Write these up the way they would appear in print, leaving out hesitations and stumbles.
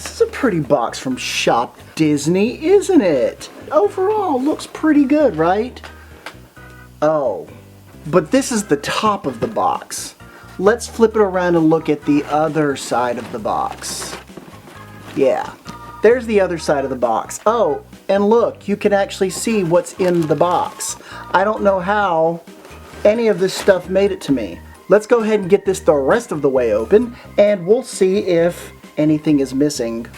This is a pretty box from Shop Disney, isn't it? Overall, looks pretty good, right? Oh, but this is the top of the box. Let's flip it around and look at the other side of the box. Yeah, there's the other side of the box. Oh, and look, you can actually see what's in the box. I don't know how any of this stuff made it to me. Let's go ahead and get this the rest of the way open, and we'll see if anything is missing. Look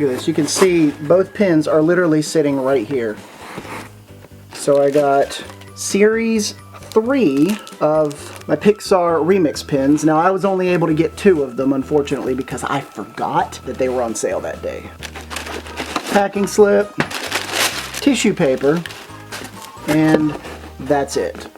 at this, you can see both pins are literally sitting right here. So I got Series 3 of my Pixar Remix pins. Now I was only able to get 2 of them, unfortunately, because I forgot that they were on sale that day. Packing slip, tissue paper, and that's it.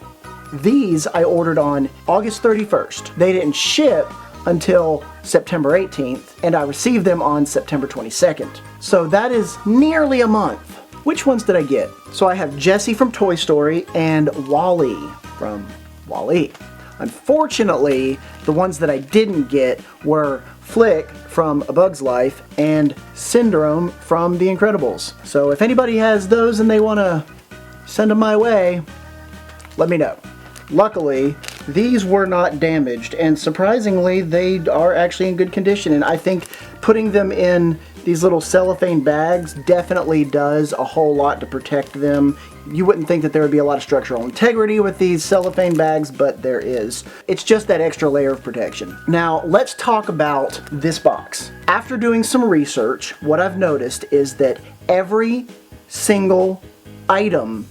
These I ordered on August 31st. They didn't ship until September 18th, and I received them on September 22nd. So that is nearly a month. Which ones did I get? So I have Jessie from Toy Story and Wally from Wall-E. Unfortunately, the ones that I didn't get were Flick from A Bug's Life and Syndrome from The Incredibles. So if anybody has those and they want to send them my way, let me know. Luckily, these were not damaged, and surprisingly, they are actually in good condition, and I think putting them in these little cellophane bags definitely does a whole lot to protect them. You wouldn't think that there would be a lot of structural integrity with these cellophane bags, but there is. It's just that extra layer of protection. Now, let's talk about this box. After doing some research, what I've noticed is that every single item,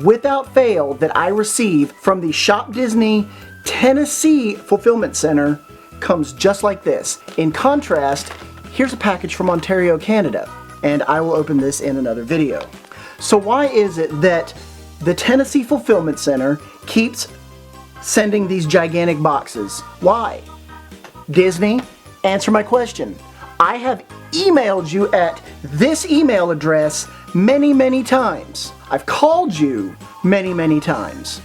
without fail, that I receive from the Shop Disney Tennessee Fulfillment Center comes just like this. In contrast, here's a package from Ontario, Canada, and I will open this in another video. So why is it that the Tennessee Fulfillment Center keeps sending these gigantic boxes? Why? Disney, answer my question. I have emailed you at this email address many, many times. I've called you many, many times.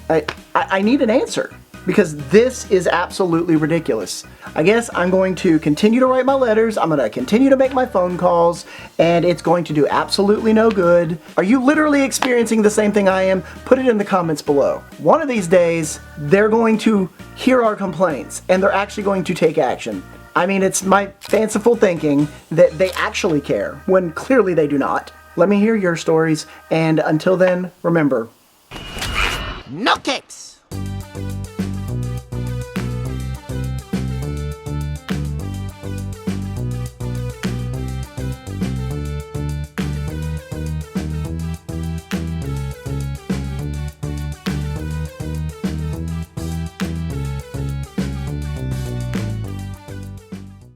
I need an answer, because this is absolutely ridiculous. I guess I'm going to continue to write my letters, I'm going to continue to make my phone calls, and it's going to do absolutely no good. Are you literally experiencing the same thing I am? Put it in the comments below. One of these days, they're going to hear our complaints, and they're actually going to take action. I mean, it's my fanciful thinking that they actually care, when clearly they do not. Let me hear your stories, and until then, remember, no cakes!